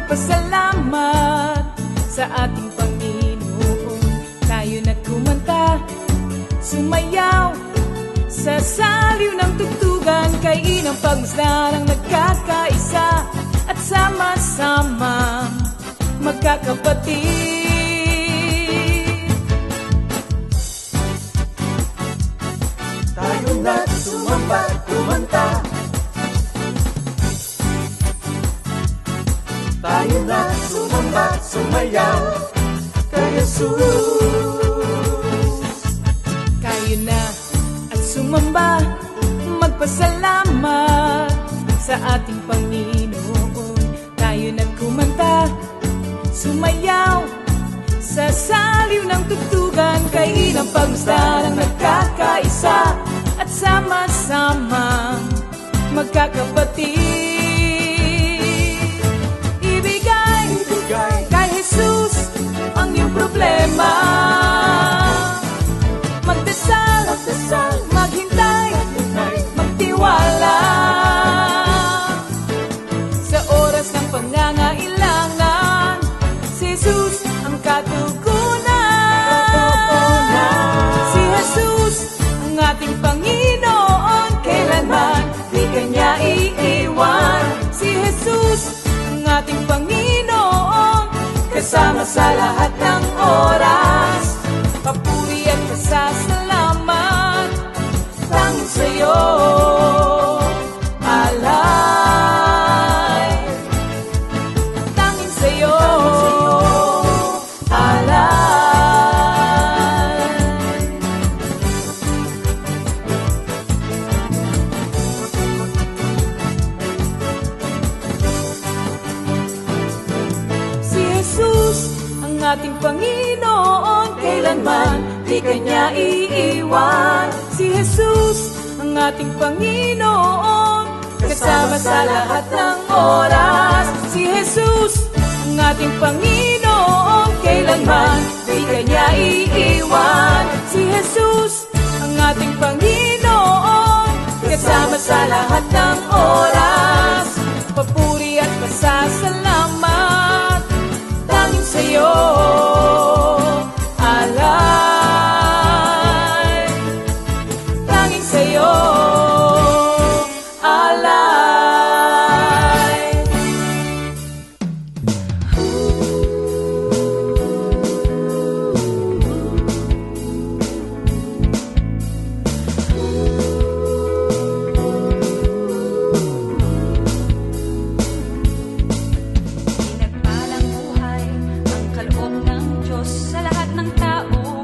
magpasalamat sa ating Panginoon. Tayo na kumanta, sumayaw sa saliw ng tugtugan, kay inang pagmasdan ang nagkakaisa at sama-sama magkakapatid. Tayo na sumamba, kumanta. Tayo na sumamba, sumayaw kay Jesus. Kayo na at sumamba, magpasalamat sa ating Panginoon. Tayo na kumanta, sumayaw sa saliw ng tugtugan, kay inang pagmasdan ang nagkakaisa at sama-sama magkakapatid. Ibigay kay Jesus ang iyong problema. Magdasal, maghintay, magtiwala. Sa oras ng pangangailangan, si Jesus ang katugunan. Si Jesus ang ating Panginoon, kailanman di Kanya iiwan. Si Jesus ang ating Panginoon, kasama sa lahat ng oras. Papuri at pasasalamat tanging sa'yo, alay. Tanging sa'yo, alay. Si Jesus ang ating Panginoon, kailanman di Kanya iiwan. Si Jesus ang ating Panginoon, kasama sa lahat ng oras. Si Jesus ang ating Panginoon, kailanman di Kanya iiwan. Si Jesus ang ating Panginoon, kasama sa lahat ng oras. Papuri at pasasalamat tanging sa'yo, alay. Tanging sa'yo, alay. Pinagpalang buhay ang kaloob ng Diyos sa lahat ng tao.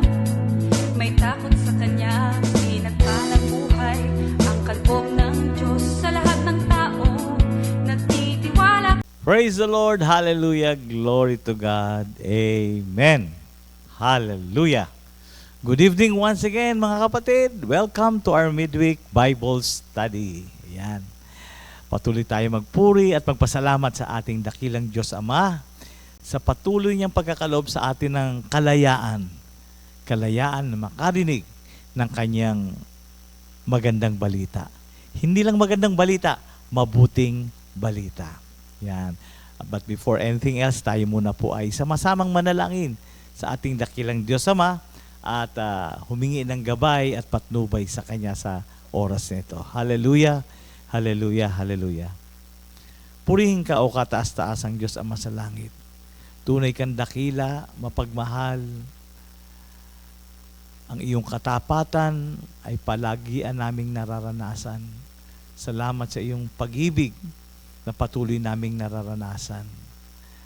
May takot sa Kanya. Pinagpalang buhay ang kaloob ng Diyos sa lahat ng tao. Nagtitiwala. Praise the Lord. Hallelujah. Glory to God. Amen. Hallelujah. Good evening once again, mga kapatid. Welcome to our midweek Bible study. Ayan. Patuloy tayo magpuri at magpasalamat sa ating dakilang Diyos Ama sa patuloy niyang pagkakaloob sa atin ng kalayaan. Kalayaan na makarinig ng kanyang magandang balita. Hindi lang magandang balita, mabuting balita. Yan. But before anything else, tayo muna po ay sama-samang manalangin sa ating dakilang Diyos Ama at humingi ng gabay at patnubay sa Kanya sa oras nito. Hallelujah, hallelujah, hallelujah. Purihin ka o kataas-taasang Diyos Ama sa langit. Tunay kang dakila, mapagmahal. Ang iyong katapatan ay palagian naming nararanasan. Salamat sa iyong pag-ibig na patuloy naming nararanasan.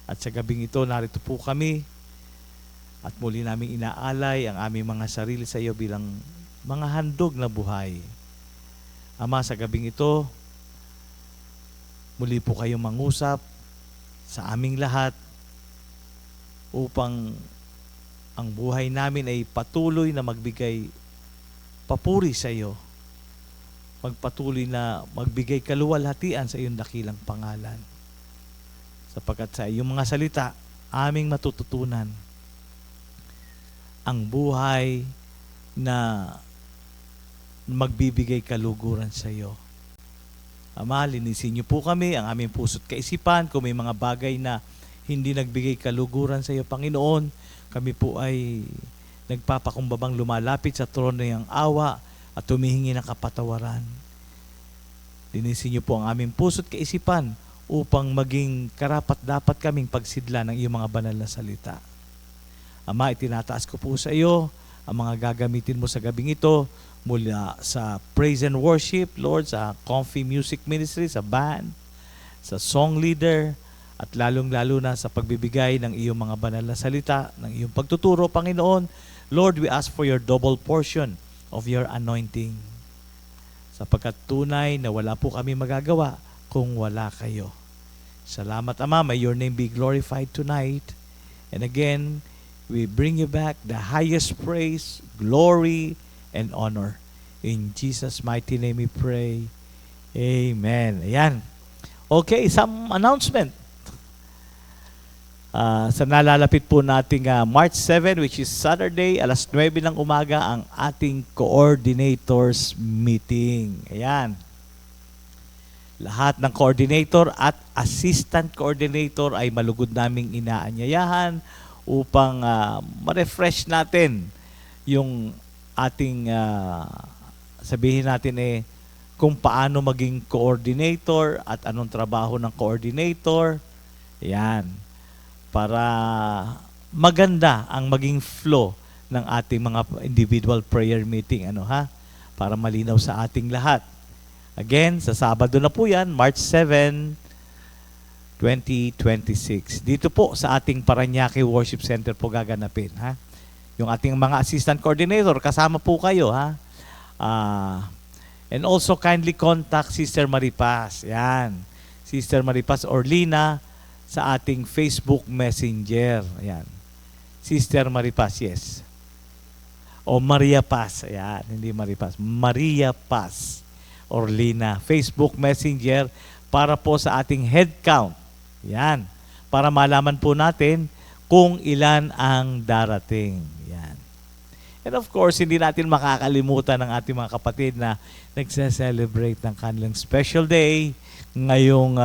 At sa gabing ito, narito po kami at muli naming inaalay ang aming mga sarili sa iyo bilang mga handog na buhay. Ama, sa gabing ito, muli po kayong mangusap sa aming lahat upang ang buhay namin ay patuloy na magbigay papuri sa iyo. Magpatuloy na magbigay kaluwalhatian sa iyong dakilang pangalan. Sapagkat sa iyong mga salita, aming matututunan ang buhay na magbibigay kaluguran sa iyo. Ama, linisin niyo po kami, ang aming puso't kaisipan, kung may mga bagay na hindi nagbigay kaluguran sa iyo, Panginoon. Kami po ay nagpapakumbabang lumalapit sa trono ng awa at humihingi ng kapatawaran. Linisin niyo po ang aming puso't kaisipan upang maging karapat-dapat kaming pagsidla ng iyong mga banal na salita. Ama, itinataas ko po sa iyo ang mga gagamitin mo sa gabing ito mula sa praise and worship, Lord, sa Comfy Music Ministry, sa band, sa song leader, at lalong-lalo na sa pagbibigay ng iyong mga banal na salita, ng iyong pagtuturo, Panginoon. Lord, we ask for your double portion of your anointing. Sapagkat tunay na wala po kami magagawa kung wala kayo. Salamat, Ama. May your name be glorified tonight. And again, we bring you back the highest praise, glory, and honor. In Jesus' mighty name we pray. Amen. Ayan. Okay, some announcement. Sa nalalapit po nating March 7, which is Saturday, alas 9 ng umaga, ang ating coordinators meeting. Ayan. Lahat ng coordinator at assistant coordinator ay malugod naming inaanyayahan upang ma-refresh natin yung ating, sabihin natin kung paano maging coordinator at anong trabaho ng coordinator. Ayan. Para maganda ang maging flow ng ating mga individual prayer meeting. Para malinaw sa ating lahat. Again, sa Sabado na po yan, March 7, 2026. Dito po sa ating Parañaque Worship Center po gaganapin. Yung ating mga assistant coordinator, kasama po kayo. And also kindly contact Sister Maripas. Yan. Sister Maripas Orlina sa ating Facebook Messenger. Ayan. Sister Maripas, yes. O Maria Paz. Ayan, hindi Maripas. Maria Paz Orlina. Facebook Messenger para po sa ating head count. Ayan. Para malaman po natin kung ilan ang darating. Ayan. And of course, hindi natin makakalimutan ng ating mga kapatid na nagse-celebrate ng kanilang special day ngayong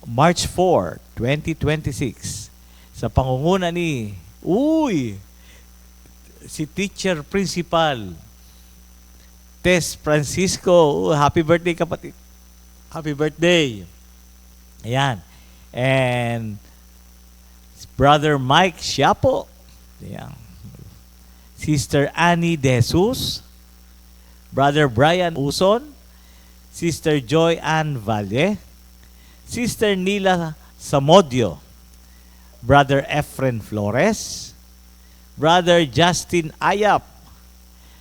March 4, 2026 sa pangunguna ni si Teacher Principal Tess Francisco. Happy birthday, kapatid. Happy birthday. Ayan. And Brother Mike Siapo. Ayan. Sister Annie De Jesus. Brother Brian Uson. Sister Joy Ann Valle. Sister Nila Samodio, Brother Efren Flores, Brother Justin Ayap,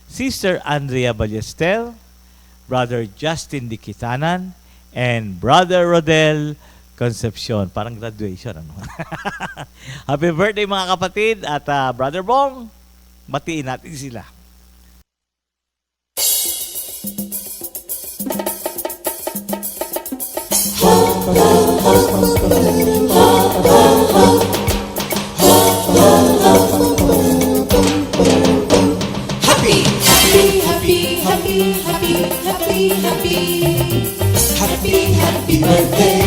Sister Andrea Ballester, Brother Justin Dikitanan, and Brother Rodel Concepcion. Parang graduation. Happy birthday mga kapatid at Brother Bong, batiin natin sila. Happy, happy, happy, happy, happy, happy, happy. Happy, happy birthday.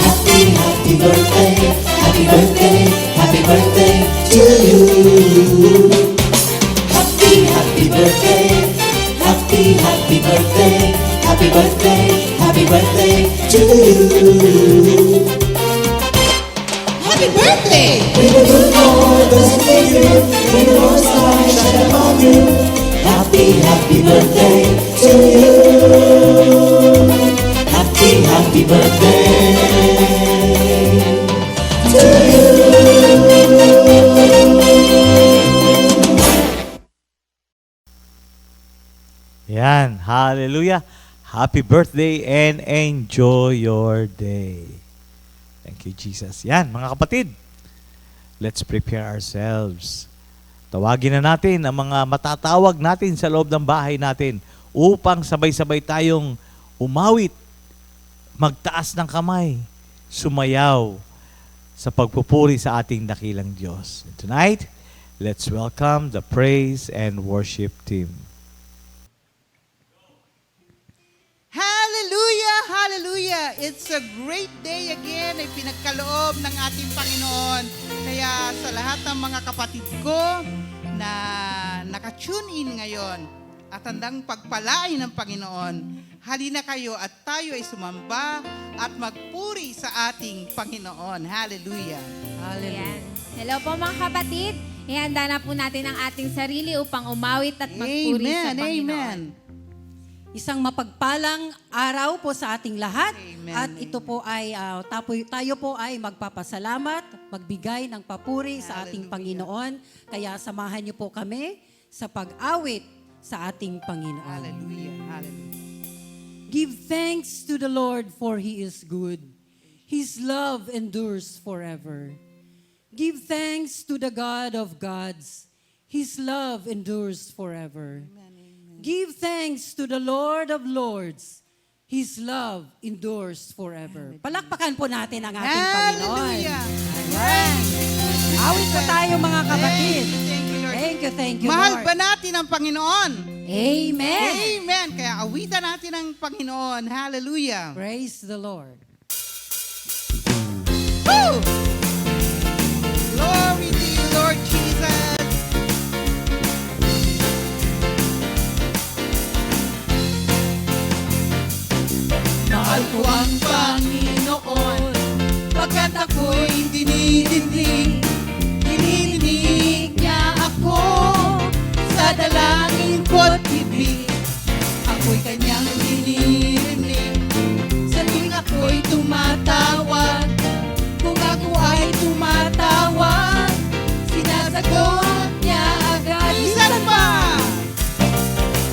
Happy, happy birthday. Happy birthday, happy birthday to you. Happy, happy birthday. Happy, happy birthday. Happy birthday, happy birthday to you. Happy birthday! May the good Lord bless you. May the Lord's light shine upon you. Happy, happy birthday to you. Happy, happy birthday to you. Yan. Hallelujah. Happy birthday and enjoy your day. Thank you, Jesus. Yan, mga kapatid. Let's prepare ourselves. Tawagin na natin ang mga matatawag natin sa loob ng bahay natin upang sabay-sabay tayong umawit, magtaas ng kamay, sumayaw sa pagpupuri sa ating dakilang Diyos. And tonight, let's welcome the praise and worship team. Hallelujah, hallelujah. Hallelujah! It's a great day again ay pinagkaloob ng ating Panginoon. Kaya sa lahat ng mga kapatid ko na naka-tune in ngayon at handang pagpalain ng Panginoon, halina kayo at tayo ay sumamba at magpuri sa ating Panginoon. Hallelujah! Ayan. Hello po mga kapatid. Ihanda na po natin ang ating sarili upang umawit at magpuri sa Amen! Panginoon. Amen! Isang mapagpalang araw po sa ating lahat. Amen. At ito po ay, tayo po ay magpapasalamat, magbigay ng papuri sa ating Hallelujah. Panginoon. Kaya samahan niyo po kami sa pag-awit sa ating Panginoon. Hallelujah! Hallelujah! Give thanks to the Lord for He is good. His love endures forever. Give thanks to the God of gods. His love endures forever. Give thanks to the Lord of lords. His love endures forever. Palakpakan po natin ang ating Panginoon. Hallelujah! Ayan. Awit po tayo mga kapatid. Thank you, Lord. Thank you, Mahal Lord. ba natin ang Panginoon? Amen. Amen. Kaya awitan natin ang Panginoon. Hallelujah. Praise the Lord. Woo! Glory to you, Lord Jesus. Mahal ko ang Panginoon, pagkat ako'y dinidinig. Dinidinig niya ako sa dalangin ko't ibig. Ako'y kanyang dinirinig sa tuwing ako'y tumatawag. Kung ako ay tumatawag, sinasagot niya agad. Isan pa!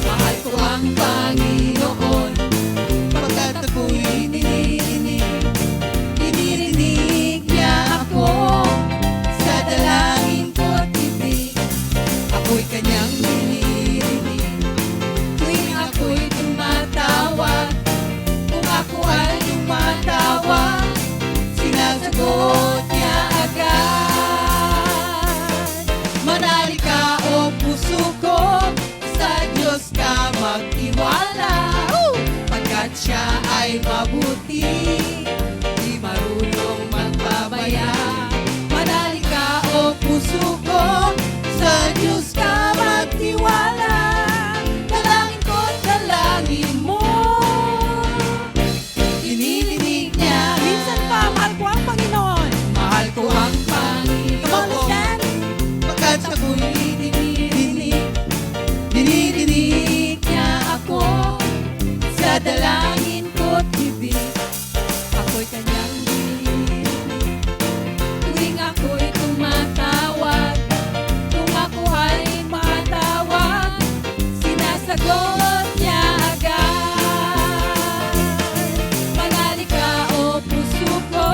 Mahal ko ang Panginoon, pagkat ako'y dinirinig. Dinirinig niya ako sa dalangin ko't ibig. Ako'y kanyang dinirinig tuwing ako'y tumatawag. Kung ako ay tumatawag, sinasagot niya agad. Manali ka o puso ko, sa Diyos ka magtiwala. Pagkat siya ay mabuti, di marunong magpabaya. Manali ka o puso ko, sa Diyos ka magtiwala. Dalangin ko't dalangin mo, inidinig niya. Minsan pa, mahal ko ang Panginoon. Mahal ko ang Come on, let's Panginoon, stand. pagkat ako'y dinidinig. Dinidinig niya ako sa dalangin ko't ibig. Ako'y kanyang dinidinig tuwing ako'y tumatawag. Kung ako ay matawag, sinasagot niya agad. Manali ka o puso ko,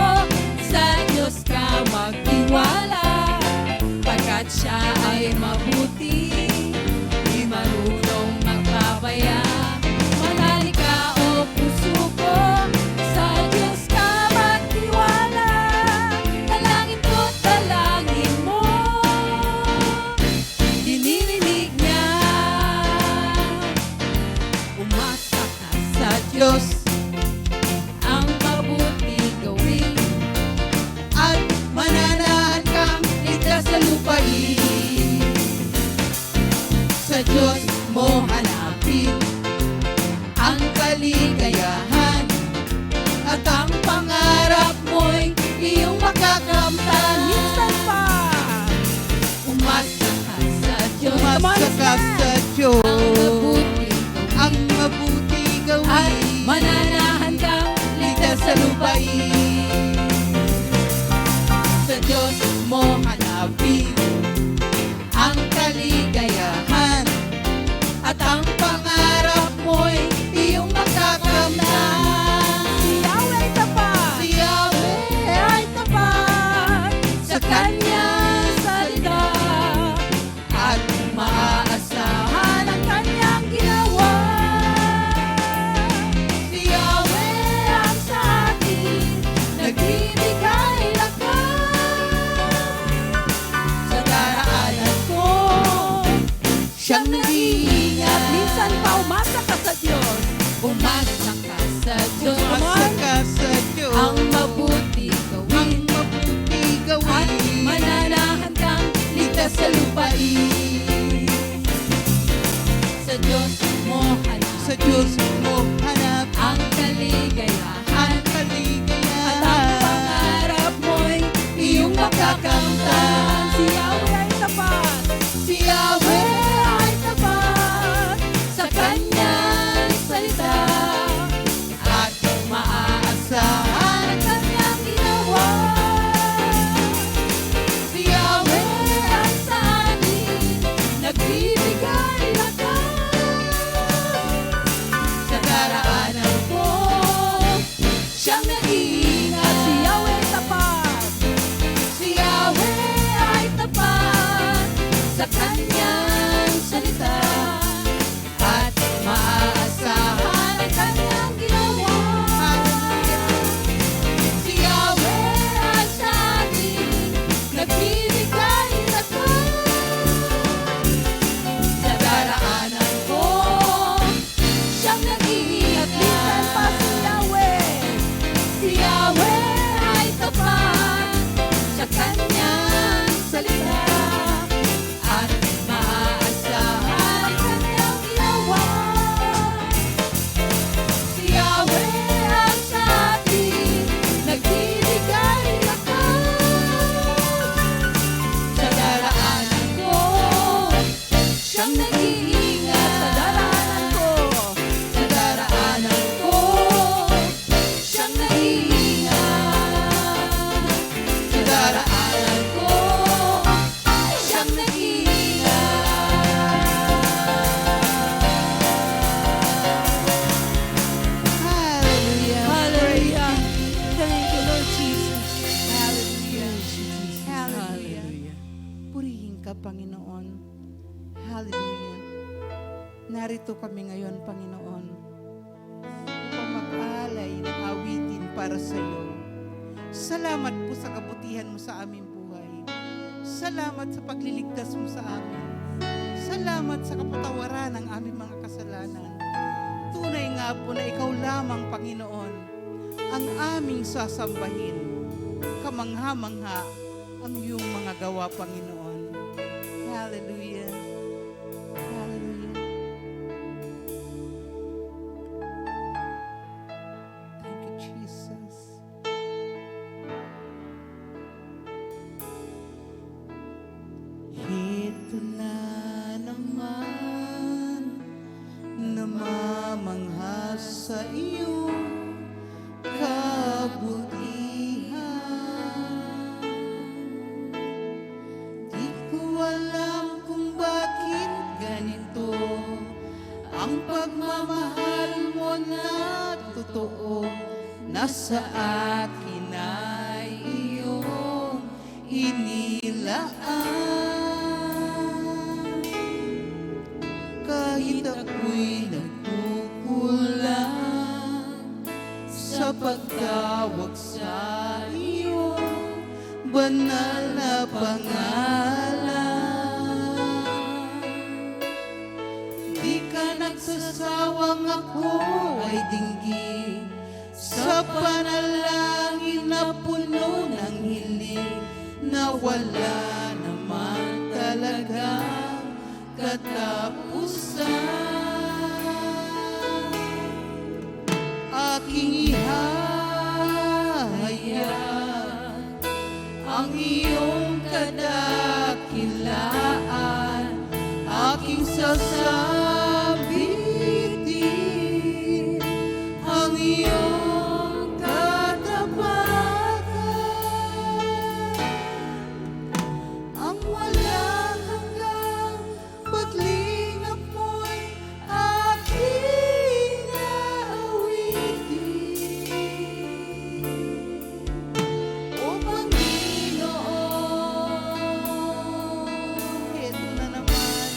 sa Diyos ka magtiwala. Pagkat siya ay mabuti, di marunong magpapaya. Manali ka o puso ko, sa Diyos ka magtiwala. Dalangin ko't dalangin mo, dinirinig niya. Umasa ka sa Diyos, ang mabuti gawin, at mananahan kang ligtas sa lupain. Sa Diyos mo hanapin ang kaligayahan, at ang pangarap mo'y iyong makakamtan. Minsan pa, umasa ka sa Diyos. Umasa ka sa Diyos, ang mabuti gawin, at mananahan kang ligtas sa lupain. Sa Diyos mo hanapin ang kaligayahan, at ang pangarap mo'y iyong makakamtan. narito kami ngayon, Panginoon, upang mag-alay ng awitin para sa iyo. Salamat po sa kabutihan mo sa aming buhay. Salamat sa pagliligtas mo sa amin. Salamat sa kapatawaran ng aming mga kasalanan. Tunay nga po na ikaw lamang, Panginoon, ang aming sasambahin. Kamangha-mangha ang iyong mga gawa, Panginoon. Hallelujah. Hallelujah. Thank you, Jesus. Ito na naman, namamangha sa iyong kabutihan. Di ko alam kung bakit ganito ang pagmamahal mo na totoo na sa akin ay iyong inilaan. Kahit ako'y nagkukulang sa pagtawag sa iyong banal na pangalan. Di ka nagsasawang ako ay dinggin sa panalangin na puno ng hiling na wala naman talagang katapusan. Aking ihahayag ang iyong kadakilaan, aking sasabitin ang iyong katapatan. Ang walang hanggang paglingap mo'y aking aawitin. O Panginoon, ito na naman,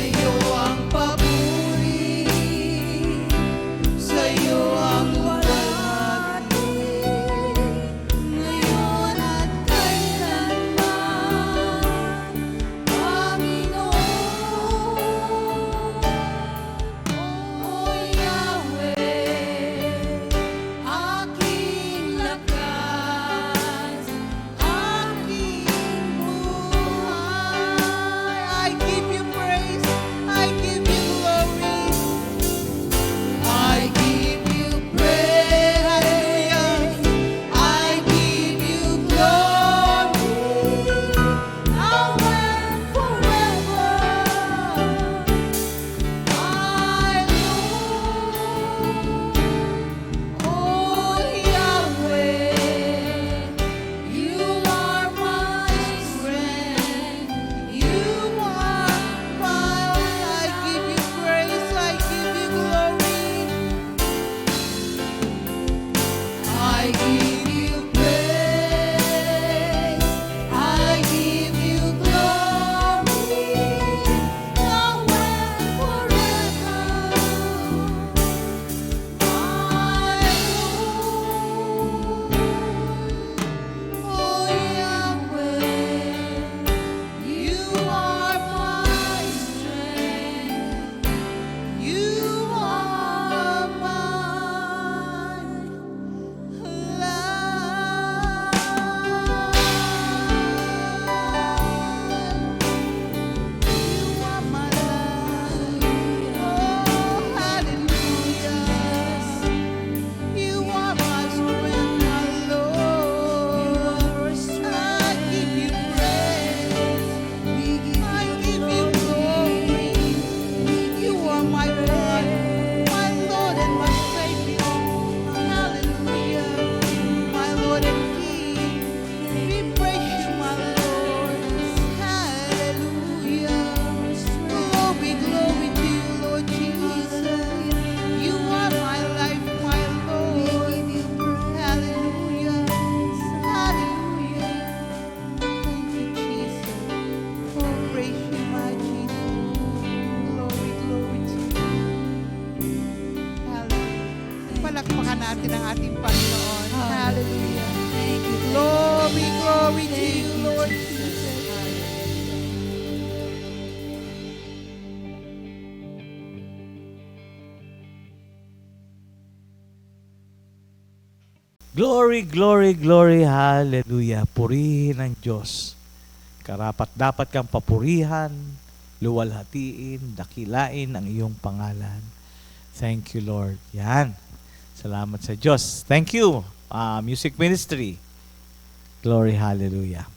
Sa'yo ang papuri, sa'yo ang luwalhati, ngayon at kailanman, Panginoon. O Yahweh, aking lakas, aking buhay. I give you praise, I give you glory, I give you praise, hallelujah. I give you glory, now and forever. My Lord, oh Yahweh, you are my strength, you are my, I give you praise, I give you glory, I give you praise, I give you glory, now and forever. My Lord, oh Yahweh, you are my strength, you are my life. You are my life. Oh, hallelujah. You are my strength, my Lord. I give you praise. I give you glory. You are my God, my Lord and my Savior. Hallelujah. My Lord and King. We praise you, my Lord. Hallelujah. Glory, glory to you, Lord Jesus. You are my life, my Lord. Hallelujah. Hallelujah. Thank you, Jesus. Oh, praise you, my Jesus. Glory, glory to you. Hallelujah. Palakpakan natin ang ating Panginoon. Hallelujah. Thank you. Glory, glory to you, Lord Jesus. Glory, glory, glory, hallelujah. Purihin ang Diyos. Karapat dapat kang papurihan, luwalhatiin, dakilain ang iyong pangalan. Thank you, Lord. Yan. Salamat sa Diyos. Thank you, Music Ministry. Glory, hallelujah.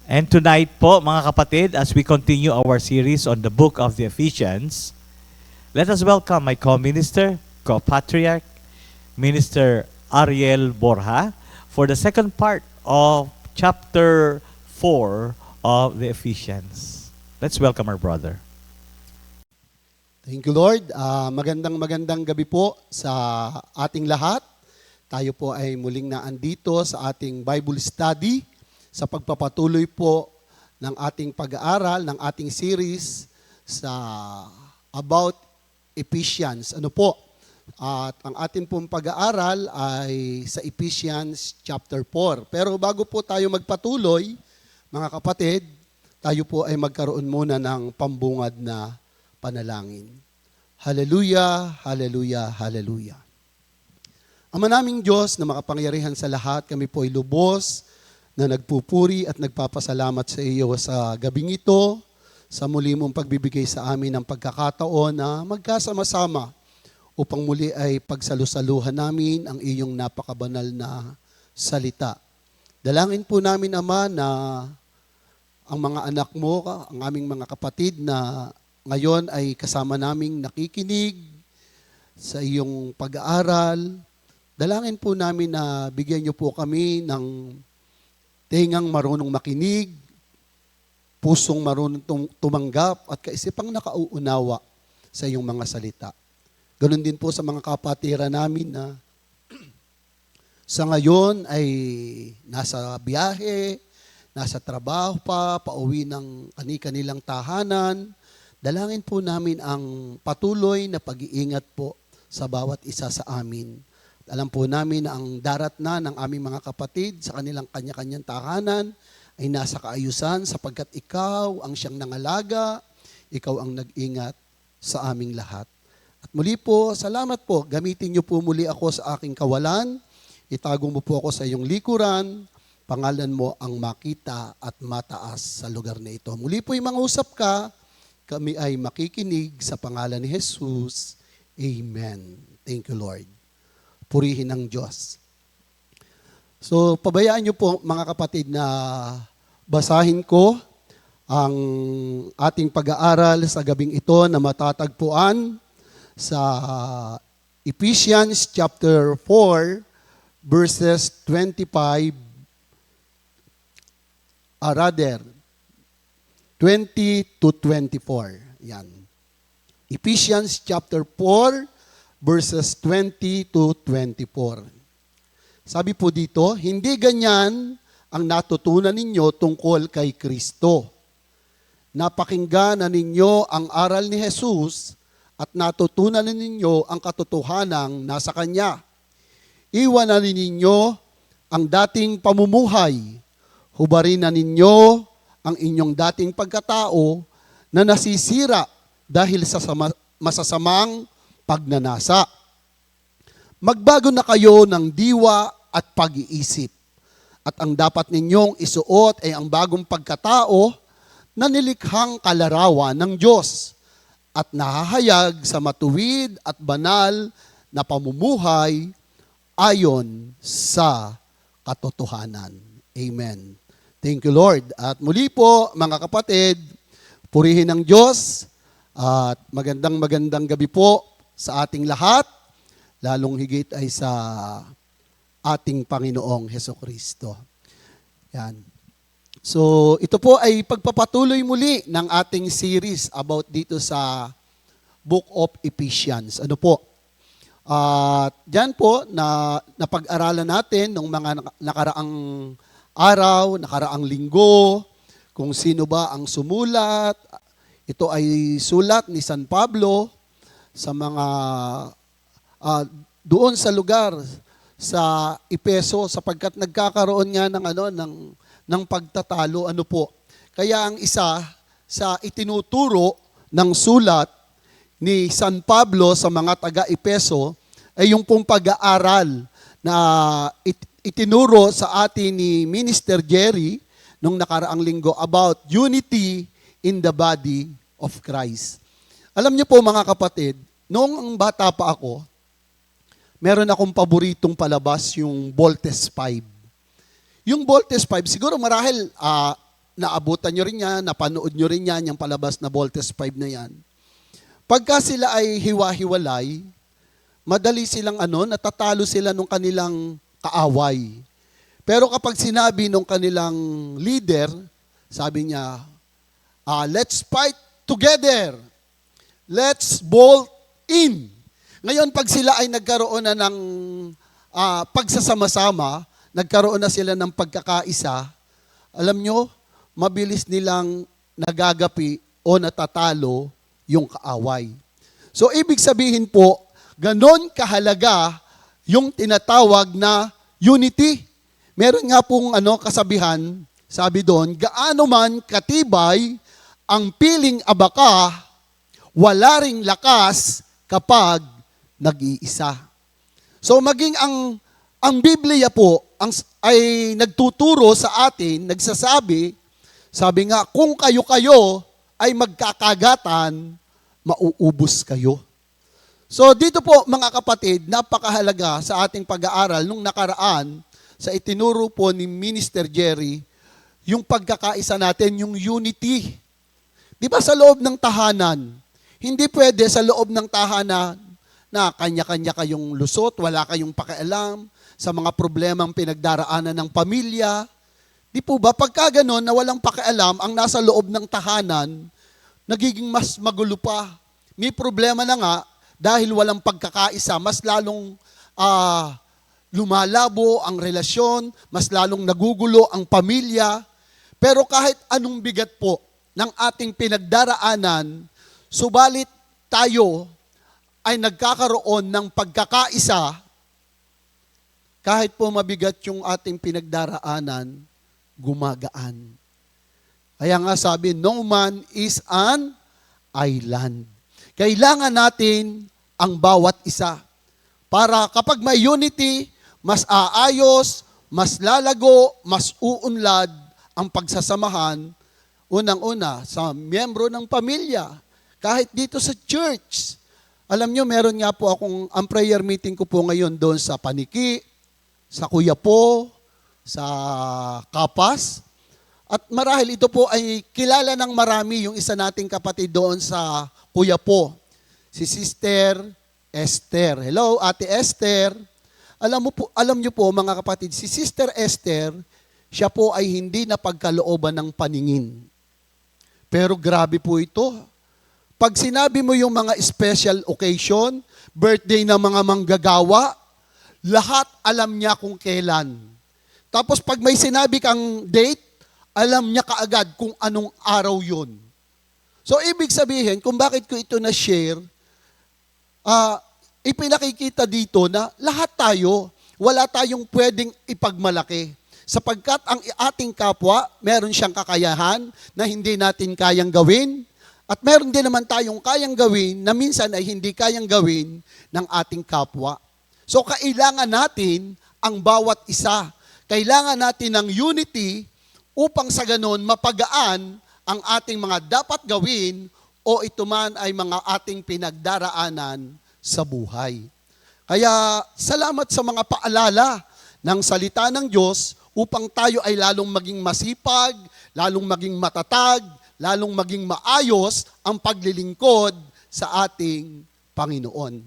And tonight po, mga kapatid, as we continue our series on the book of the Ephesians, let us welcome my co-minister, co-patriarch, Minister Ariel Borja, for the second part of chapter 4 of the Ephesians. Let's welcome our brother. Thank you, Lord. Magandang gabi po sa ating lahat. Tayo po ay muling naandito sa ating Bible study sa pagpapatuloy po ng ating pag-aaral, ng ating series sa about Ephesians. Ano po? At ang ating pong pag-aaral ay sa Ephesians chapter 4. Pero bago po tayo magpatuloy, mga kapatid, tayo po ay magkaroon muna ng pambungad na panalangin. Hallelujah, hallelujah, hallelujah. Ama naming Diyos na makapangyarihan sa lahat, kami po ay lubos na nagpupuri at nagpapasalamat sa iyo sa gabing ito, sa muli mong pagbibigay sa amin ng pagkakataon na magkasama-sama upang muli ay pagsalusaluhan namin ang iyong napakabanal na salita. Dalangin po namin, Ama, na ang mga anak mo, ang aming mga kapatid na ngayon ay kasama naming nakikinig sa iyong pag-aaral, dalangin po namin na bigyan niyo po kami ng tengang marunong makinig, pusong marunong tumanggap at kaisipang nakauunawa sa iyong mga salita. Ganon din po sa mga kapatiran namin na sa ngayon ay nasa biyahe, nasa trabaho pa, pauwi ng kanilang tahanan. dalangin po namin ang patuloy na pag-iingat po sa bawat isa sa amin. Alam po namin na ang darat na ng aming mga kapatid sa kanilang kanya-kanyang tahanan ay nasa kaayusan sapagkat ikaw ang siyang nangalaga, ikaw ang nag-ingat sa aming lahat. At muli po, salamat po. Gamitin niyo po muli ako sa aking kawalan. Itago mo po ako sa iyong likuran. Pangalan mo ang makita at mataas sa lugar na ito. Muli po yung mangusap ka. Kami ay makikinig sa pangalan ni Jesus. Amen. Thank you, Lord. Purihin ang Diyos. So, pabayaan niyo po mga kapatid na basahin ko ang ating pag-aaral sa gabing ito na matatagpuan sa Ephesians chapter 4 verses 25 20 to 24. Yan. Ephesians chapter 4 verses 20 to 24. Sabi po dito, hindi ganyan ang natutunan ninyo tungkol kay Kristo. Napakinggan na ninyo ang aral ni Jesus at natutunan ninyo ang katotohanang nasa Kanya. Iwanan ninyo ang dating pamumuhay. Hubarin na ninyo ang inyong dating pagkatao na nasisira dahil sa masasamang pagnanasa. Magbago na kayo ng diwa at pag-iisip. At ang dapat ninyong isuot ay ang bagong pagkatao na nilikhang kalarawan ng Diyos at nahahayag sa matuwid at banal na pamumuhay ayon sa katotohanan. Amen. Thank you, Lord. At muli po, mga kapatid, purihin ang Diyos at magandang gabi po sa ating lahat, lalong higit ay sa ating Panginoong Hesukristo. Yan. So, ito po ay pagpapatuloy muli ng ating series about dito sa Book of Ephesians. Ano po? Diyan po na napag-aralan natin ng mga nakaraang araw, nakaraang linggo, kung sino ba ang sumulat. Ito ay sulat ni San Pablo sa mga doon sa lugar sa Efeso sapagkat nagkakaroon nga ng pagtatalo po. Kaya ang isa sa itinuturo ng sulat ni San Pablo sa mga taga-Efeso ay yung pong pag-aaral na itinuro sa atin ni Minister Jerry nung nakaraang linggo about unity in the body of Christ. Alam niyo po mga kapatid, noong bata pa ako, meron akong paboritong palabas, yung Voltes 5. Yung Voltes 5, siguro marahil naabutan nyo rin yan, napanood nyo rin yan, yung palabas na Voltes 5 na yan. Pagka sila ay hiwa-hiwalay, madali silang natatalo sila nung kanilang kaaway. Pero kapag sinabi nung kanilang leader, sabi niya, let's fight together. Let's bolt in. Ngayon, pag sila ay nagkaroon na ng pagsasama-sama, nagkaroon na sila ng pagkakaisa, alam nyo, mabilis nilang nagagapi o natatalo yung kaaway. So, ibig sabihin po, ganon kahalaga yung tinatawag na unity. Meron nga pong kasabihan, sabi doon, gaano man katibay ang piling abaka, wala ring lakas kapag nag-iisa. So maging ang Biblia po ay nagtuturo sa atin, nagsasabi, sabi nga, kung kayo ay magkakagatan, mauubos kayo. So dito po mga kapatid, napakahalaga sa ating pag-aaral nung nakaraan sa itinuro po ni Minister Jerry, yung pagkakaisa natin, yung unity. Di ba sa loob ng tahanan, hindi pwede sa loob ng tahanan na kanya-kanya kayong lusot, wala kayong pakialam sa mga problemang pinagdaraanan ng pamilya. Di po ba, pagka ganon na walang pakialam ang nasa loob ng tahanan, nagiging mas magulo pa. May problema na nga dahil walang pagkakaisa, mas lalong lumalabo ang relasyon, mas lalong nagugulo ang pamilya. Pero kahit anong bigat po ng ating pinagdaraanan, Subalit tayo ay nagkakaroon ng pagkakaisa kahit po mabigat yung ating pinagdaraanan, gumagaan. Kaya nga sabi, no man is an island. Kailangan natin ang bawat isa para kapag may unity, mas aayos, mas lalago, mas uunlad ang pagsasamahan, unang-una sa miyembro ng pamilya, kahit dito sa church. Alam nyo, meron nga po ang prayer meeting ko po ngayon doon sa Paniki, sa Kuyapo, sa Kapas. At marahil ito po ay kilala ng marami yung isa nating kapatid doon sa Kuyapo, si Sister Esther. Hello, Ate Esther. Alam niyo po mga kapatid, si Sister Esther, siya po ay hindi napagkalooban ng paningin. Pero grabe po ito. Pag sinabi mo yung mga special occasion, birthday ng mga manggagawa, lahat alam niya kung kailan. Tapos pag may sinabi kang date, alam niya kaagad kung anong araw yun. So ibig sabihin, kung bakit ko ito na-share, ipinakikita dito na lahat tayo, wala tayong pwedeng ipagmalaki. Sapagkat ang ating kapwa, meron siyang kakayahan na hindi natin kayang gawin. At meron din naman tayong kayang gawin na minsan ay hindi kayang gawin ng ating kapwa. So kailangan natin ang bawat isa. Kailangan natin ng unity upang sa ganon mapagaan ang ating mga dapat gawin o ito man ay mga ating pinagdaraanan sa buhay. Kaya salamat sa mga paalala ng salita ng Diyos upang tayo ay lalong maging masipag, lalong maging matatag, lalong maging maayos ang paglilingkod sa ating Panginoon.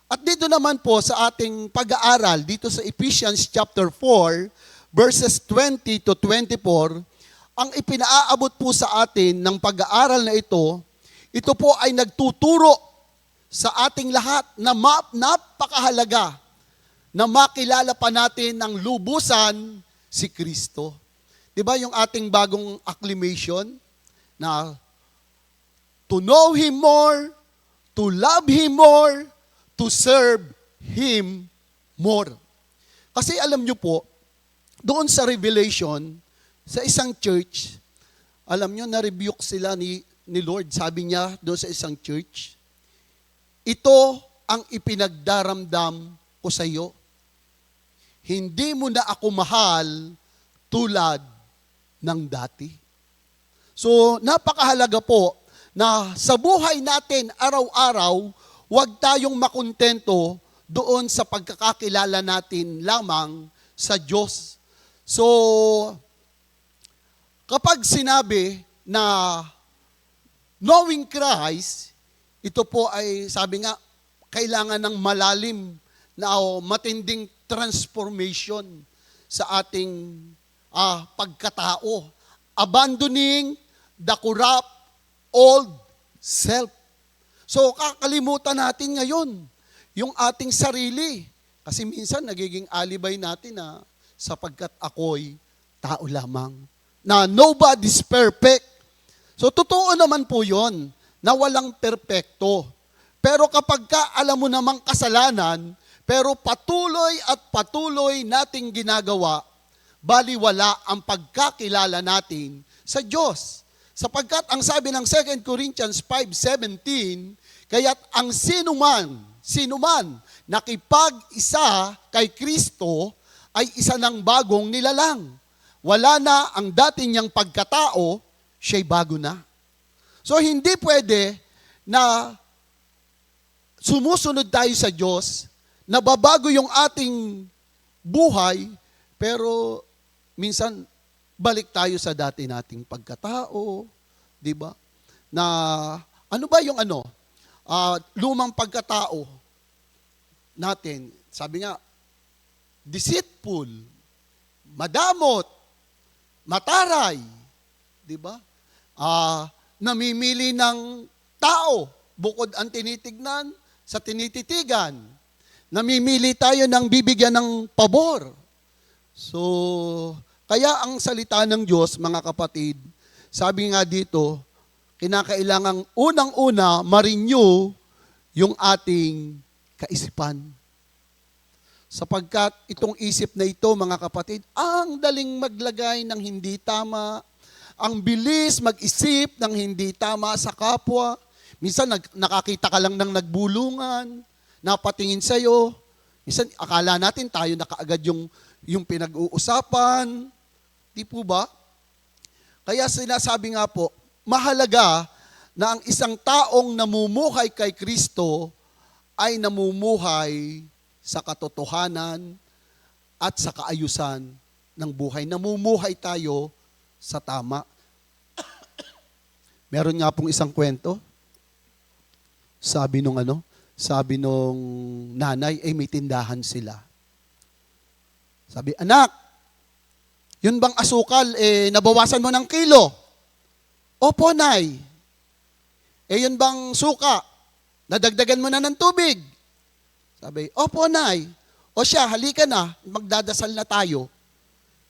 At dito naman po sa ating pag-aaral, dito sa Ephesians chapter 4, verses 20 to 24, ang ipinaaabot po sa atin ng pag-aaral na ito po ay nagtuturo sa ating lahat na napakahalaga na makilala pa natin ng lubusan si Kristo. Diba yung ating bagong acclamation na to know Him more, to love Him more, to serve Him more. Kasi alam nyo po, doon sa Revelation, sa isang church, alam nyo, na-rebuke sila ni Lord. Sabi niya doon sa isang church, ito ang ipinagdaramdam ko sa iyo. Hindi mo na ako mahal tulad ng dati. So, napakahalaga po na sa buhay natin araw-araw, huwag tayong makontento doon sa pagkakakilala natin lamang sa Diyos. So, kapag sinabi na knowing Christ, ito po ay, sabi nga, kailangan ng malalim na matinding transformation sa ating pagkatao. Abandoning the corrupt old self. So, kakalimutan natin ngayon yung ating sarili. Kasi minsan nagiging alibay natin na sapagkat ako'y tao lamang. Na nobody's perfect. So, totoo naman po yon na walang perpekto. Pero kapag alam mo namang kasalanan, pero patuloy at patuloy nating ginagawa, baliwala ang pagkakilala natin sa Diyos. Sapagkat ang sabi ng 2 Corinthians 5:17, kaya't ang sinuman nakipag-isa kay Kristo ay isa ng bagong nilalang. Wala na ang dati niyang pagkatao, siya'y bago na. So hindi pwede na sumusunod tayo sa Diyos, nababago yung ating buhay, pero minsan balik tayo sa dati nating pagkatao, di ba? Na ano ba yung lumang pagkatao natin? Sabi nga, deceitful, madamot, mataray, di ba? Namimili ng tao bukod ang tinitignan sa tinititigan. Namimili tayo ng bibigyan ng pabor. So, kaya ang salita ng Diyos, mga kapatid, sabi nga dito, kinakailangang unang-una ma-renew yung ating kaisipan. Sapagkat itong isip na ito, mga kapatid, ang daling maglagay ng hindi tama, ang bilis mag-isip ng hindi tama sa kapwa. Minsan nakakita ka lang ng nagbulungan, napatingin sa'yo. Minsan akala natin tayo na kaagad yung pinag-uusapan. Di po ba? Kaya sinasabi nga po, mahalaga na ang isang taong namumuhay kay Kristo ay namumuhay sa katotohanan at sa kaayusan ng buhay. Namumuhay tayo sa tama. Meron nga pong isang kwento. Sabi nung nanay, may tindahan sila. Sabi, anak, yun bang asukal, nabawasan mo ng kilo? Opo, nay. Yun bang suka, nadagdagan mo na ng tubig? Sabi, opo, nay. O siya, halika na, magdadasal na tayo.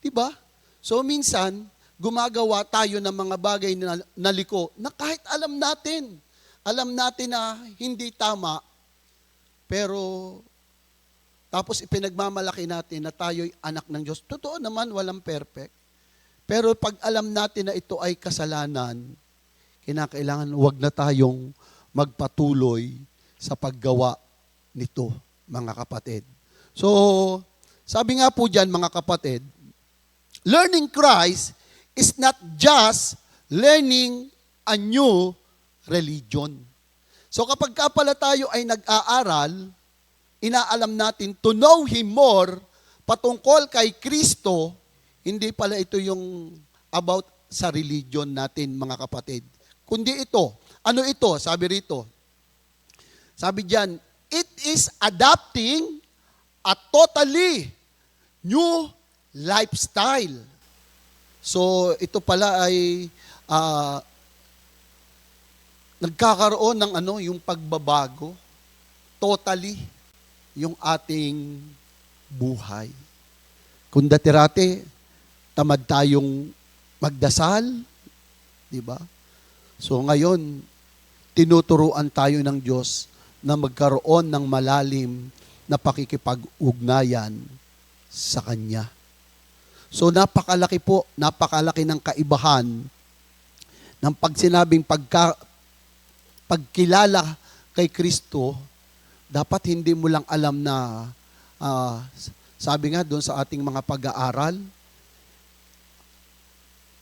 Diba? So minsan, gumagawa tayo ng mga bagay na naliko na kahit alam natin na hindi tama, pero tapos ipinagmamalaki natin na tayo'y anak ng Diyos. Totoo naman, walang perfect. Pero pag alam natin na ito ay kasalanan, kinakailangan huwag na tayong magpatuloy sa paggawa nito, mga kapatid. So, sabi nga po dyan, mga kapatid, learning Christ is not just learning a new religion. So kapag ka pala tayo ay nag-aaral, inaalam natin to know Him more patungkol kay Kristo, hindi pala ito yung about sa religion natin, mga kapatid. Kundi ito. Ano ito? Sabi rito. Sabi diyan, it is adapting a totally new lifestyle. So ito pala ay nagkakaroon ng yung pagbabago totally yung ating buhay. Kung dati-rati tamad tayong magdasal, di ba? So ngayon tinuturuan tayo ng Diyos na magkaroon ng malalim na pakikipag-ugnayan sa Kanya. So napakalaki ng kaibahan ng pag sinabing pagkilala kay Kristo, dapat hindi mo lang alam na, sabi nga doon sa ating mga pag-aaral,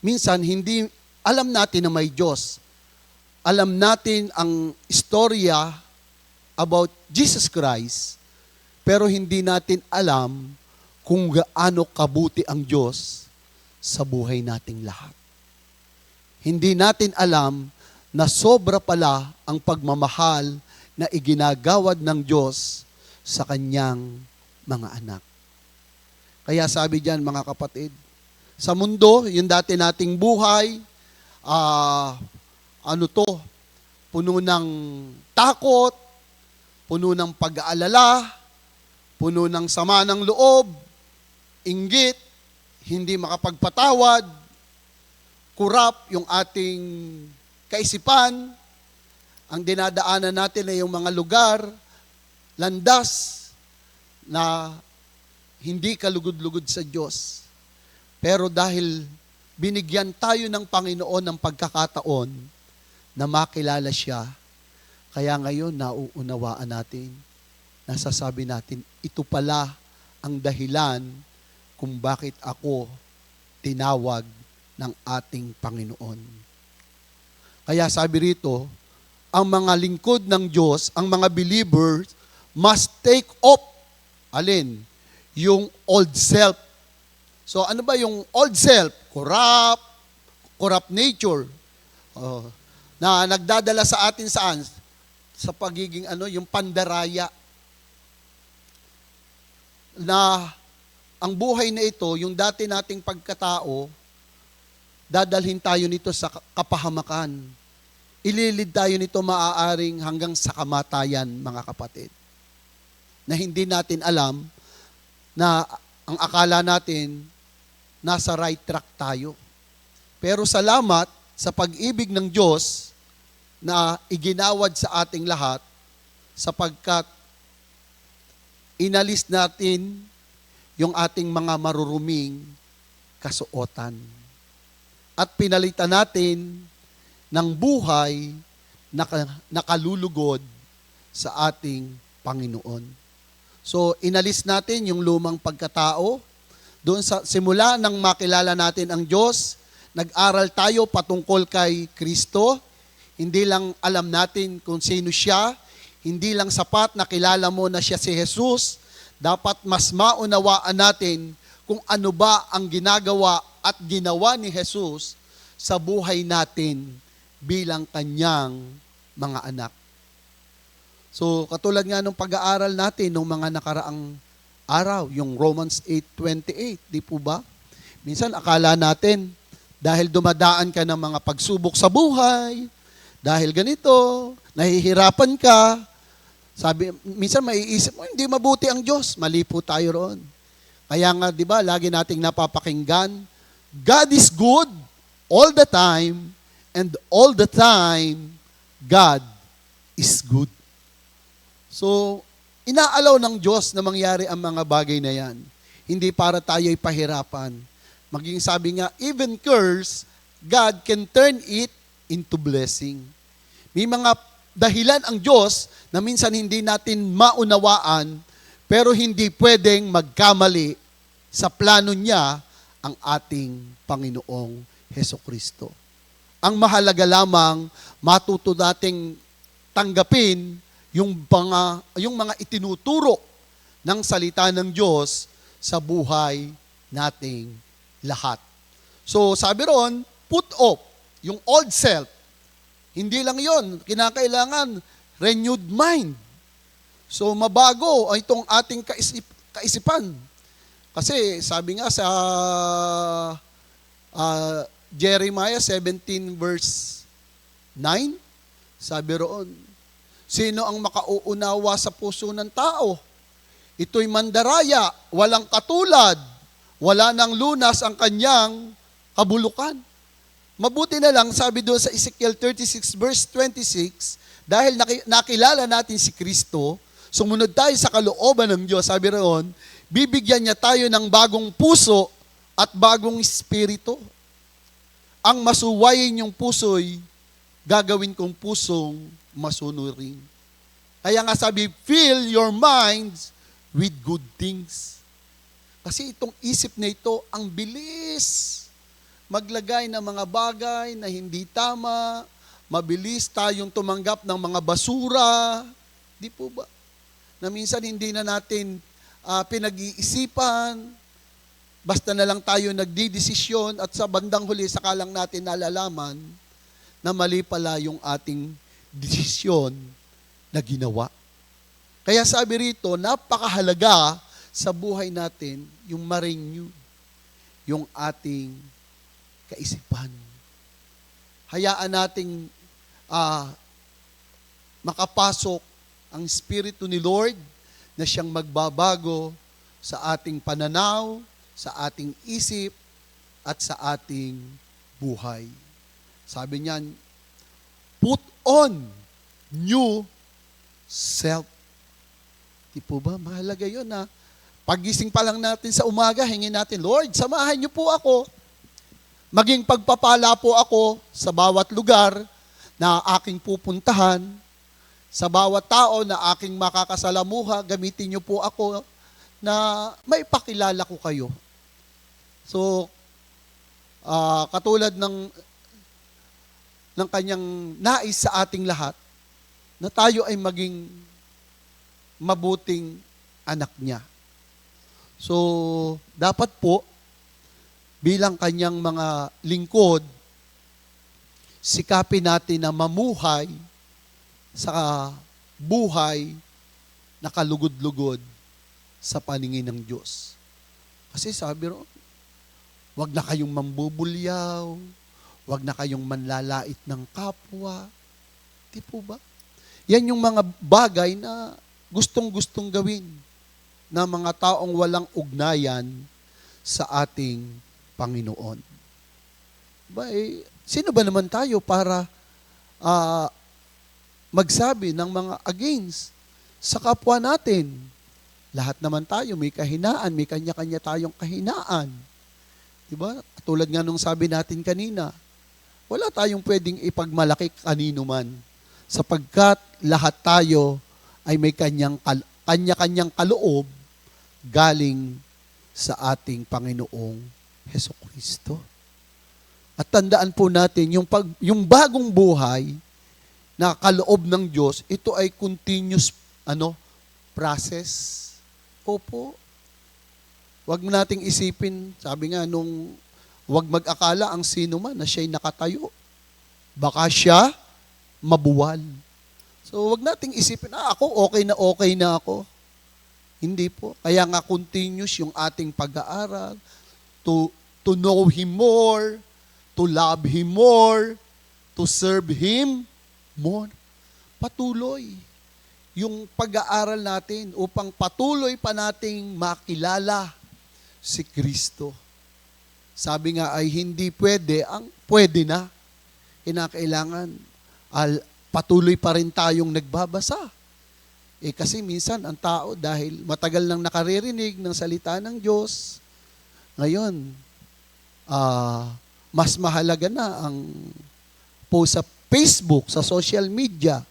minsan hindi, alam natin na may Diyos. Alam natin ang istorya about Jesus Christ, pero hindi natin alam kung gaano kabuti ang Diyos sa buhay nating lahat. Hindi natin alam na sobra pala ang pagmamahal na iginagawad ng Diyos sa Kanyang mga anak. Kaya sabi diyan, mga kapatid, sa mundo, yung dati nating buhay, puno ng takot, puno ng pag-aalala, puno ng sama ng loob, inggit, hindi makapagpatawad, kurap yung ating kaisipan, ang dinadaanan natin ay yung mga lugar, landas, na hindi kalugod-lugod sa Diyos. Pero dahil binigyan tayo ng Panginoon ng pagkakataon na makilala siya, kaya ngayon nauunawaan natin, nasasabi natin, ito pala ang dahilan kung bakit ako tinawag ng ating Panginoon. Kaya sabi rito, ang mga lingkod ng Diyos, ang mga believers, must take up, yung old self. So ano ba yung old self? Corrupt nature. Na nagdadala sa atin saan? Sa pagiging yung pandaraya. Na ang buhay na ito, yung dati nating pagkatao, dadalhin tayo nito sa kapahamakan. Ililid tayo nito maaaring hanggang sa kamatayan, mga kapatid. Na hindi natin alam na ang akala natin nasa right track tayo. Pero salamat sa pag-ibig ng Diyos, na iginawad sa ating lahat sapagkat inalis natin yung ating mga maruruming kasuotan. At pinalitan natin ng buhay na nakalulugod sa ating Panginoon. So, inalis natin yung lumang pagkatao. Doon sa simula nang makilala natin ang Diyos, nag-aral tayo patungkol kay Kristo. Hindi lang alam natin kung sino siya, hindi lang sapat na kilala mo na siya si Jesus, dapat mas maunawaan natin kung ano ba ang ginagawa at ginawa ni Jesus sa buhay natin bilang kanyang mga anak. So, katulad nga nung pag-aaral natin nung mga nakaraang araw, yung Romans 8:28, di po ba? Minsan akala natin, dahil dumadaan ka ng mga pagsubok sa buhay, dahil ganito, nahihirapan ka, minsan maiisip mo, hindi mabuti ang Diyos. Mali po tayo roon. Kaya nga, di ba, lagi nating napapakinggan, God is good all the time, and all the time, God is good. So, inaalaw ng Diyos na mangyari ang mga bagay na yan. Hindi para tayo'y pahirapan. Maging sabi nga, even curse, God can turn it into blessing. May mga dahilan ang Diyos na minsan hindi natin maunawaan, pero hindi pwedeng magkamali sa plano niya ang ating Panginoong Hesukristo. Ang mahalaga lamang, matuto nating tanggapin yung mga itinuturo ng salita ng Diyos sa buhay nating lahat. So sabi ron, put off yung old self. Hindi lang yon, kinakailangan renewed mind. So mabago itong ating kaisipan. Kasi sabi nga sa Jeremiah 17 verse 9, sabi roon, sino ang makauunawa sa puso ng tao? Ito'y mandaraya, walang katulad, wala nang lunas ang kanyang kabulukan. Mabuti na lang, sabi doon sa Ezekiel 36 verse 26, dahil nakilala natin si Kristo, sumunod tayo sa kalooban ng Diyos, sabi roon, bibigyan niya tayo ng bagong puso at bagong espiritu. Ang masuwayin yung puso'y gagawin kong pusong masunurin. Kaya nga sabi, fill your minds with good things. Kasi itong isip na ito, ang bilis maglagay ng mga bagay na hindi tama, mabilis tayong tumanggap ng mga basura. Di po ba? Na minsan hindi na natin pinag-iisipan, basta na lang tayo nagdidesisyon at sa bandang huli saka lang natin nalalaman na mali pala yung ating desisyon na ginawa. Kaya sabi rito, napakahalaga sa buhay natin yung ma-renew yung ating kaisipan. Hayaan nating makapasok ang Espiritu ni Lord na siyang magbabago sa ating pananaw, sa ating isip, at sa ating buhay. Sabi niyan, put on new self. Di po ba? Mahalaga yun na pagising pa lang natin sa umaga, hingin natin, Lord, samahan niyo po ako. Maging pagpapala po ako sa bawat lugar na aking pupuntahan, sa bawat tao na aking makakasalamuha, gamitin niyo po ako na maipakilala ko kayo. So, katulad ng kanyang nais sa ating lahat, na tayo ay maging mabuting anak niya. So, dapat po, bilang kanyang mga lingkod, sikapin natin na mamuhay sa buhay na kalugod-lugod sa paningin ng Diyos. Kasi sabi ro, wag na kayong mambubulyaw, wag na kayong manlalait ng kapwa. Di po ba? Yan yung mga bagay na gustong-gustong gawin ng mga taong walang ugnayan sa ating Panginoon. Sino ba naman tayo para magsabi ng mga against sa kapwa natin. Lahat naman tayo may kahinaan, may kanya-kanya tayong kahinaan. Diba? Tulad nga nung sabi natin kanina, wala tayong pwedeng ipagmalaki kanino man sapagkat lahat tayo ay may kanya-kanyang kaloob galing sa ating Panginoong Hesukristo. At tandaan po natin, yung bagong buhay na kaloob ng Diyos, ito ay continuous process. Opo. Huwag nating isipin, sabi nga huwag mag-akala ang sino man na siya'y nakatayo. Baka siya mabuwal. So huwag nating isipin, ako okay na ako. Hindi po. Kaya nga continuous yung ating pag-aaral to know Him more, to love Him more, to serve Him more. Patuloy yung pag-aaral natin upang patuloy pa nating makilala si Kristo. Sabi nga ay hindi pwede, ang pwede na. Kinakailangan patuloy pa rin tayong nagbabasa. Kasi minsan ang tao dahil matagal nang nakaririnig ng salita ng Diyos, ngayon, mas mahalaga na ang post sa Facebook, sa social media,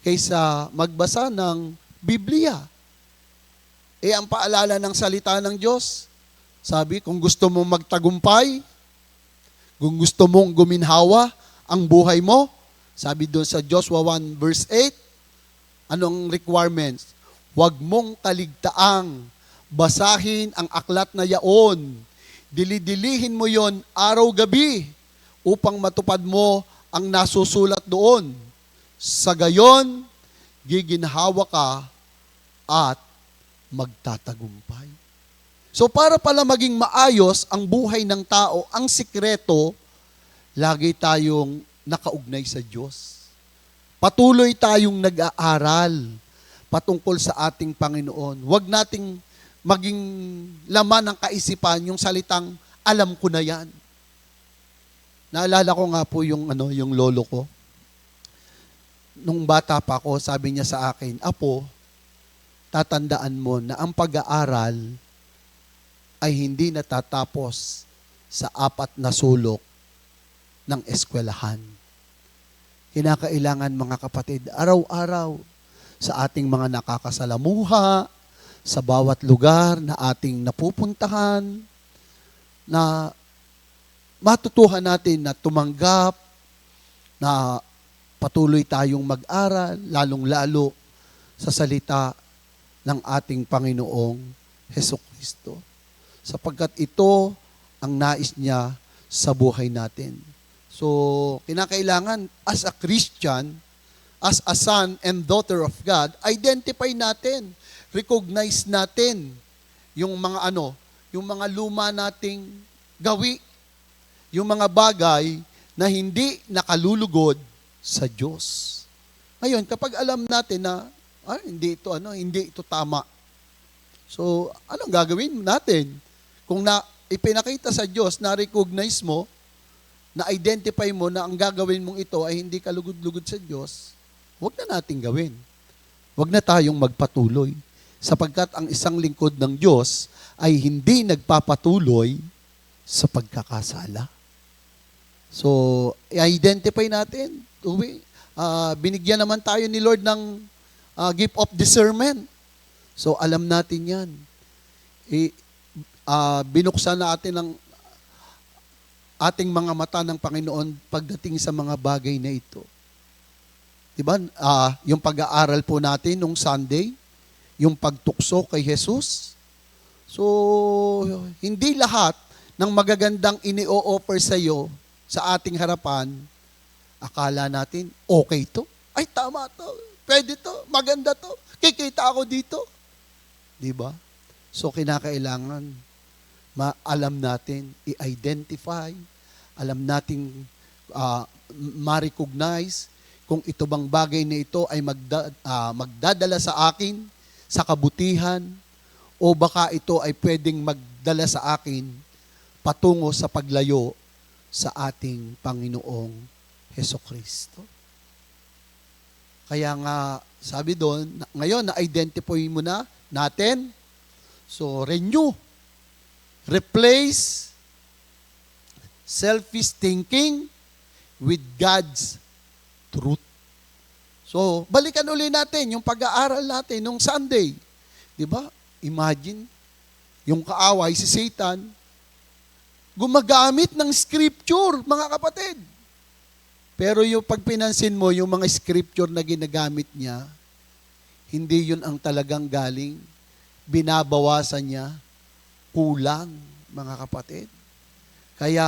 kaysa magbasa ng Biblia. Ang paalala ng salita ng Diyos, sabi, kung gusto mong magtagumpay, kung gusto mong guminhawa ang buhay mo, sabi doon sa Joshua 1 verse 8, anong requirements? Huwag mong kaligtaang basahin ang aklat na yaon. Dili-dilihin mo yon araw-gabi upang matupad mo ang nasusulat doon. Sa gayon, giginhawa ka at magtatagumpay. So para pala maging maayos ang buhay ng tao, ang sikreto, lagi tayong nakaugnay sa Diyos. Patuloy tayong nag-aaral patungkol sa ating Panginoon. Huwag nating maging laman ng kaisipan yung salitang, alam ko na yan. Naalala ko nga po yung lolo ko. Nung bata pa ako, sabi niya sa akin, Apo, tatandaan mo na ang pag-aaral ay hindi natatapos sa 4 na sulok ng eskwelahan. Kinakailangan mga kapatid, araw-araw sa ating mga nakakasalamuha, sa bawat lugar na ating napupuntahan, na matutuhan natin na tumanggap, na patuloy tayong mag-aral, lalong-lalo sa salita ng ating Panginoong Hesukristo. Sapagkat ito ang nais niya sa buhay natin. So, kinakailangan as a Christian, as a son and daughter of God, identify natin, recognize natin yung mga luma nating gawi, yung mga bagay na hindi nakalulugod sa Diyos. Ngayon, kapag alam natin na hindi ito tama. So, anong gagawin natin? Kung ipinakita sa Diyos, na-recognize mo, na-identify mo na ang gagawin mong ito ay hindi kalugod-lugod sa Diyos, huwag na natin gawin. Huwag na tayong magpatuloy. Sapagkat ang isang lingkod ng Diyos ay hindi nagpapatuloy sa pagkakasala. So, i-identify natin. Binigyan naman tayo ni Lord ng gift of discernment. So, alam natin yan. Binuksan natin ang ating mga mata ng Panginoon pagdating sa mga bagay na ito. Diba? Yung pag-aaral po natin nung Sunday, yung pagtukso kay Jesus. So, hindi lahat ng magagandang ini-offer sa iyo sa ating harapan, akala natin, okay to. Ay, tama to. Pwede to. Maganda to. Kikita ako dito. Diba? So, kinakailangan alam natin, i-identify, alam nating ma-recognize kung ito bang bagay na ito ay magdadala sa akin sa kabutihan o baka ito ay pwedeng magdala sa akin patungo sa paglayo sa ating Panginoong Hesukristo. Kaya nga, sabi doon, ngayon, na-identify mo na natin. So, renew. Replace selfish thinking with God's truth. So, balikan uli natin yung pag-aaral natin nung Sunday. Di ba? Imagine, yung kaaway, si Satan, gumagamit ng scripture, mga kapatid. Pero yung pag pinansin mo, yung mga scripture na ginagamit niya, hindi yun ang talagang galing. Binabawasan niya, kulang, mga kapatid. Kaya,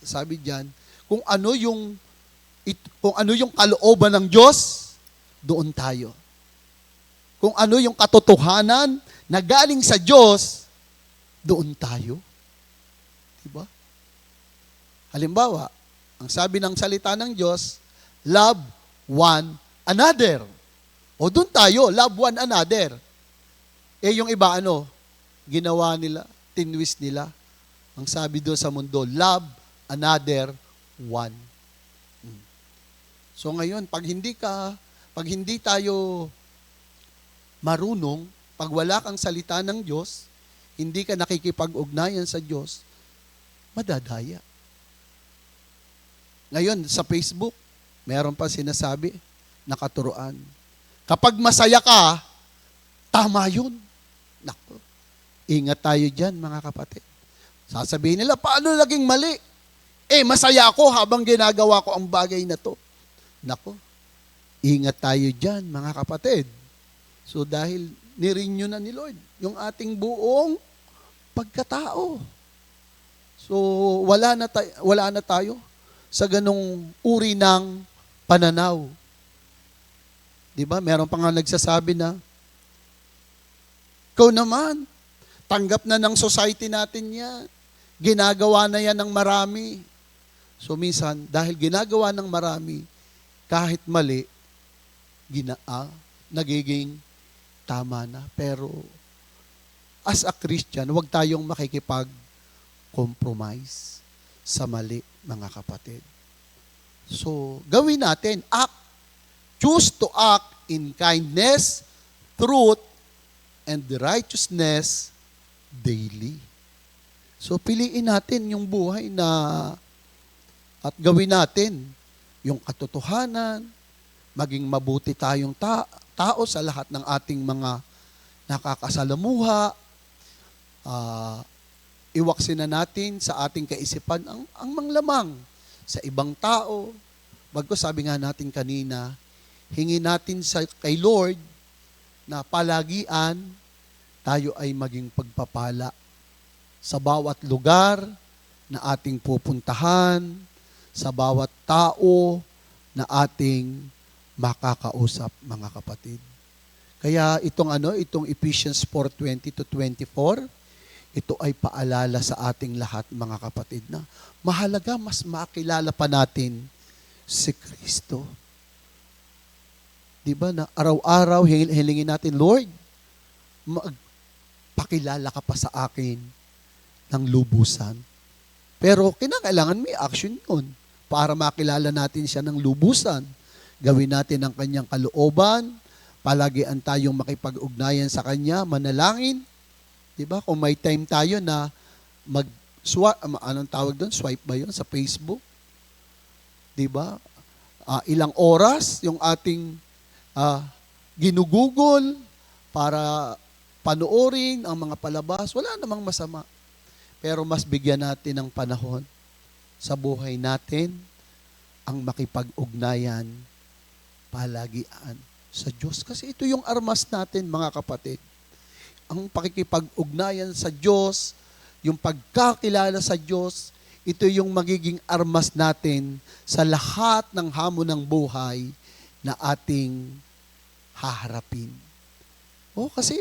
sabi diyan, kung ano yung kalooban ng Diyos, doon tayo. Kung ano yung katotohanan na galing sa Diyos, doon tayo. Diba? Halimbawa, ang sabi ng salita ng Diyos, love one another. O doon tayo, love one another. Eh yung iba ginawa nila, tinwist nila. Ang sabi doon sa mundo, love another one. So ngayon, pag hindi tayo marunong, pag wala kang salita ng Diyos, hindi ka nakikipag-ugnayan sa Diyos, madadaya. Ngayon, sa Facebook, meron pa sinasabi na katuruan. Kapag masaya ka, tama yun. Naku, ingat tayo dyan, mga kapatid. Sasabihin nila, paano naging mali? Masaya ako habang ginagawa ko ang bagay na to. Naku, ingat tayo dyan, mga kapatid. So dahil nirenew na ni Lord yung ating buong pagkatao. So wala na tayo sa ganong uri ng pananaw. Di ba? Meron pa nga nagsasabi na, ikaw naman, tanggap na ng society natin yan. Ginagawa na yan ng marami. So minsan, dahil ginagawa ng marami, kahit mali, nagiging tama na. Pero, as a Christian, huwag tayong makikipag-compromise sa mali, mga kapatid. So, gawin natin, choose to act in kindness, truth, and righteousness daily. So, piliin natin yung buhay at gawin natin yung katotohanan, maging mabuti tayong tao sa lahat ng ating mga nakakasalamuha, iwaksin na natin sa ating kaisipan ang manglamang sa ibang tao. Bagkus sabi nga natin kanina, hingin natin kay Lord na palagian tayo ay maging pagpapala sa bawat lugar na ating pupuntahan, sa bawat tao na ating makakausap, mga kapatid. Kaya itong Ephesians 4:20-24, ito ay paalala sa ating lahat, mga kapatid, na mahalaga mas makilala pa natin si Kristo. Di ba na araw-araw hilingin natin, Lord, pakilala ka pa sa akin ng lubusan. Pero kinakailangan may action yun para makilala natin siya ng lubusan. Gawin natin ang kanyang kalooban, palagian tayong makipag-ugnayan sa kanya, manalangin. Diba? Kung may time tayo na anong tawag doon? Swipe ba yun sa Facebook? Diba? Ilang oras yung ating ginugugol para panoorin ang mga palabas. Wala namang masama. Pero mas bigyan natin ng panahon sa buhay natin ang makipag-ugnayan, palagian sa Diyos. Kasi ito yung armas natin, mga kapatid. Ang pakikipag-ugnayan sa Diyos, yung pagkakilala sa Diyos, ito yung magiging armas natin sa lahat ng hamon ng buhay na ating haharapin. Kasi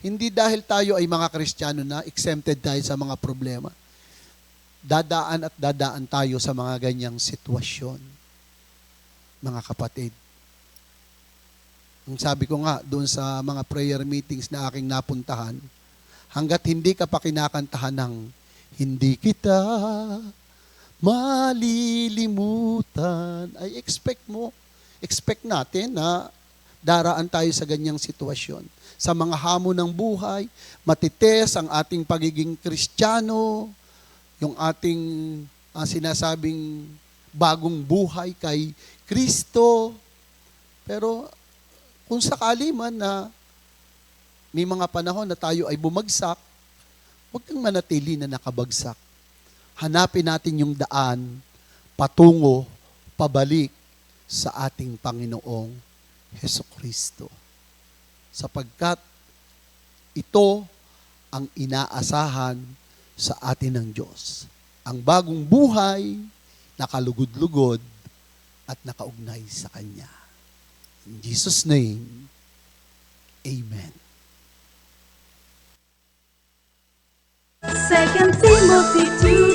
hindi dahil tayo ay mga Kristiyano na exempted tayo sa mga problema. Dadaan tayo sa mga ganyang sitwasyon, mga kapatid. Ang sabi ko nga doon sa mga prayer meetings na aking napuntahan, hanggat hindi ka pa kinakantahan ng hindi kita malilimutan, ay expect mo, expect natin na daraan tayo sa ganyang sitwasyon. Sa mga hamon ng buhay, matites ang ating pagiging Kristiyano, yung ating sinasabing bagong buhay kay Kristo. Pero kung sakali man na may mga panahon na tayo ay bumagsak, huwag kang manatili na nakabagsak. Hanapin natin yung daan patungo, pabalik sa ating Panginoong Hesukristo. Sapagkat ito ang inaasahan sa atin ng Diyos. Ang bagong buhay, nakalugod-lugod at nakaugnay sa Kanya. In Jesus' name, Amen. 2 Timothy 2